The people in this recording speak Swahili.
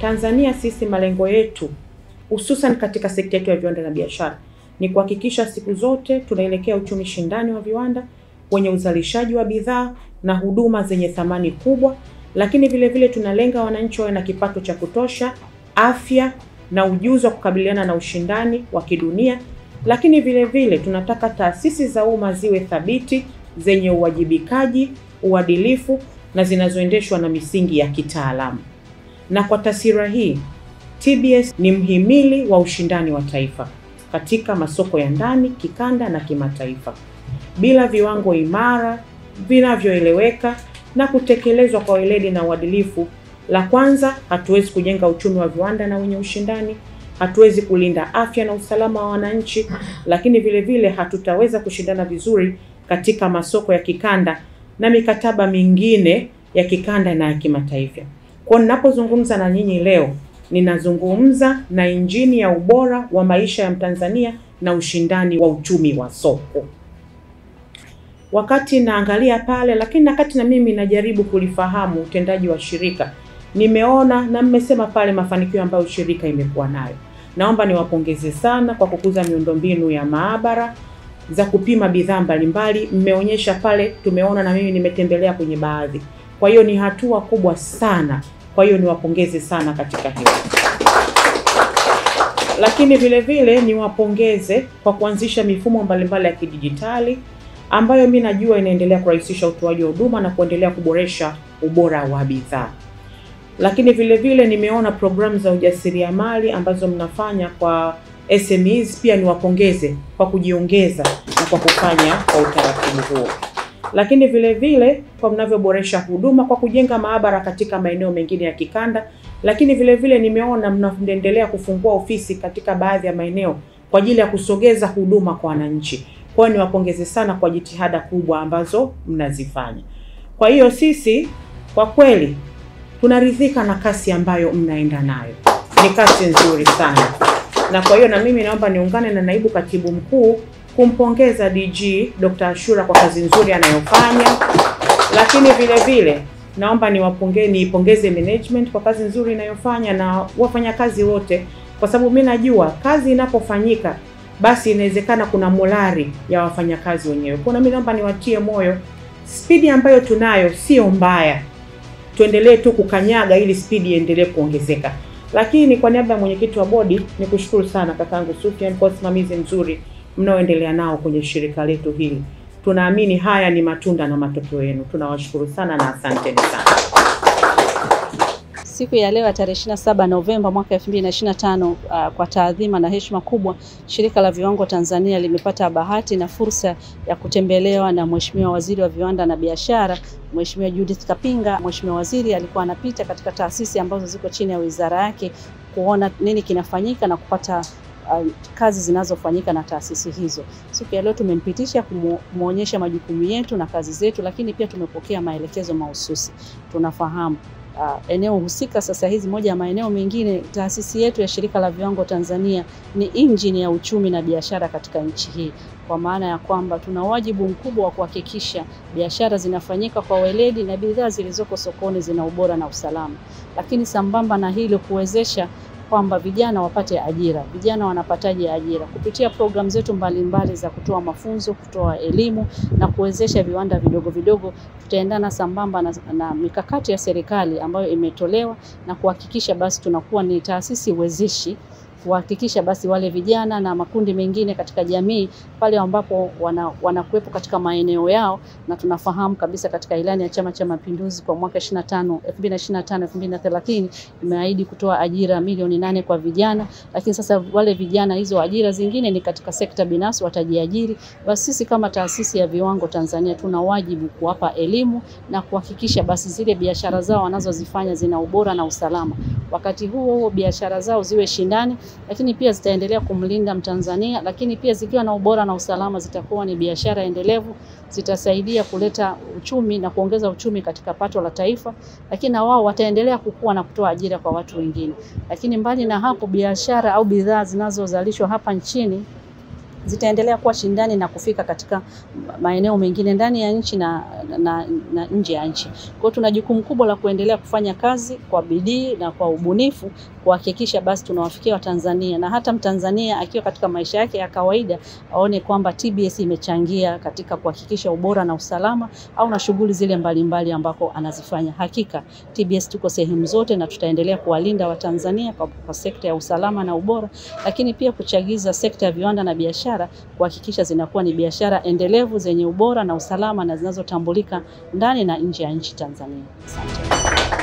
Tanzania sisi malengo yetu hususan katika sekta yetu ya viwanda na biashara ni kuhakikisha siku zote tunaelekea uchumi shindani wa viwanda wenye uzalishaji wa bidhaa na huduma zenye thamani kubwa, lakini vile vile tunalenga wananchi wawe na kipato cha kutosha, afya na ujuzi wa kukabiliana na ushindani wa kidunia, lakini vile vile tunataka taasisi za umma ziwe thabiti, zenye uwajibikaji, uadilifu na zinazoendeshwa na misingi ya kitaalamu. Na kwa taswira hii, TBS ni mhimili wa ushindani wa taifa katika masoko ya ndani, kikanda na kimataifa. Bila viwango imara vinavyoeleweka na kutekelezwa kwa weledi na uadilifu, la kwanza, hatuwezi kujenga uchumi wa viwanda na wenye ushindani, hatuwezi kulinda afya na usalama wa wananchi, lakini vile vile hatutaweza kushindana vizuri katika masoko ya kikanda na mikataba mingine ya kikanda na ya kimataifa. Kwa ninapozungumza na nyinyi leo, ninazungumza na injini ya ubora wa maisha ya Mtanzania na ushindani wa uchumi wa soko. Wakati naangalia pale, lakini wakati na mimi najaribu kulifahamu utendaji wa shirika, nimeona na mmesema pale mafanikio ambayo shirika imekuwa nayo. Naomba niwapongeze sana kwa kukuza miundombinu ya maabara za kupima bidhaa mbalimbali. Mmeonyesha pale, tumeona na mimi nimetembelea kwenye baadhi. Kwa hiyo ni hatua kubwa sana. Kwa hiyo niwapongeze sana katika hilo. Lakini vile vile niwapongeze kwa kuanzisha mifumo mbalimbali ya kidijitali ambayo mimi najua inaendelea kurahisisha utoaji wa huduma na kuendelea kuboresha ubora wa bidhaa. Lakini vile vile nimeona programu za ujasiriamali ambazo mnafanya kwa SMEs, pia niwapongeze kwa kujiongeza na kwa kufanya kwa utaratibu huo. Lakini vile vile kwa mnavyoboresha huduma kwa kujenga maabara katika maeneo mengine ya kikanda, lakini vile vile nimeona mnaendelea kufungua ofisi katika baadhi ya maeneo kwa ajili ya kusogeza huduma kwa wananchi. Kwa hiyo niwapongeze sana kwa jitihada kubwa ambazo mnazifanya. Kwa hiyo sisi kwa kweli tunaridhika na kasi ambayo mnaenda nayo. Ni kasi nzuri sana. Na kwa hiyo na mimi naomba niungane na naibu katibu mkuu kumpongeza DG Dr. Ashura kwa kazi nzuri anayofanya. Lakini vile vile naomba niipongeze management kwa kazi nzuri inayofanya na wafanyakazi wote, kwa sababu mimi najua kazi inapofanyika basi inawezekana kuna morali ya wafanyakazi wenyewe. Kwa mimi naomba niwatie moyo, spidi ambayo tunayo sio mbaya. Tuendelee tu kukanyaga ili spidi iendelee kuongezeka. Lakini kwa niaba ya mwenyekiti wa bodi nikushukuru sana kakangu Sufyan kwa usimamizi mzuri mnaoendelea nao kwenye shirika letu hili. Tunaamini haya ni matunda na matokeo yenu. Tunawashukuru sana na asanteni sana. Siku ya leo tarehe 27 Novemba mwaka 2025, kwa taadhima na heshima kubwa, Shirika la Viwango Tanzania limepata bahati na fursa ya kutembelewa na Mheshimiwa Waziri wa Viwanda na Biashara, Mheshimiwa Judith Kapinga. Mheshimiwa Waziri alikuwa anapita katika taasisi ambazo ziko chini ya wizara yake kuona nini kinafanyika na kupata kazi zinazofanyika na taasisi hizo. Siku ya leo tumempitisha kumuonyesha majukumu yetu na kazi zetu, lakini pia tumepokea maelekezo mahususi. Tunafahamu eneo husika sasa hizi, moja ya maeneo mengine, taasisi yetu ya Shirika la Viwango Tanzania ni injini ya uchumi na biashara katika nchi hii, kwa maana ya kwamba tuna wajibu mkubwa wa kuhakikisha biashara zinafanyika kwa weledi na bidhaa zilizoko sokoni zina ubora na usalama. Lakini sambamba na hilo kuwezesha kwamba vijana wapate ajira. Vijana wanapataje ajira? Kupitia programu zetu mbalimbali za kutoa mafunzo, kutoa elimu na kuwezesha viwanda vidogo vidogo. Tutaendana sambamba na mikakati ya serikali ambayo imetolewa na kuhakikisha basi tunakuwa ni taasisi wezeshi, kuhakikisha basi wale vijana na makundi mengine katika jamii pale ambapo wanakuepo katika maeneo yao. Na tunafahamu kabisa katika ilani ya Chama cha Mapinduzi kwa mwaka 2025-2030 imeahidi kutoa ajira milioni 8 kwa vijana, lakini sasa wale vijana hizo ajira zingine ni katika sekta binafsi watajiajiri. Basi sisi kama taasisi ya Viwango Tanzania tuna wajibu kuwapa elimu na kuhakikisha basi zile biashara zao wanazozifanya zina ubora na usalama. Wakati huo biashara zao ziwe shindani, lakini pia zitaendelea kumlinda Mtanzania, lakini pia zikiwa na ubora na usalama zitakuwa ni biashara endelevu, zitasaidia kuleta uchumi na kuongeza uchumi katika pato la taifa, lakini na wao wataendelea kukua na kutoa ajira kwa watu wengine. Lakini mbali na hapo, biashara au bidhaa zinazozalishwa hapa nchini zitaendelea kuwa shindani na kufika katika maeneo mengine ndani ya nchi na nje ya nchi. Kwa hiyo tuna jukumu kubwa la kuendelea kufanya kazi kwa bidii na kwa ubunifu kuhakikisha basi tunawafikia Watanzania, na hata Mtanzania akiwa katika maisha yake ya kawaida aone kwamba TBS imechangia katika kuhakikisha ubora na usalama au na shughuli zile mbalimbali ambako anazifanya. Hakika TBS tuko sehemu zote na tutaendelea kuwalinda Watanzania kwa sekta ya usalama na ubora, lakini pia kuchagiza sekta ya viwanda na biashara kuhakikisha zinakuwa ni biashara endelevu zenye ubora na usalama na zinazotambulika ndani na nje ya nchi Tanzania. Asante.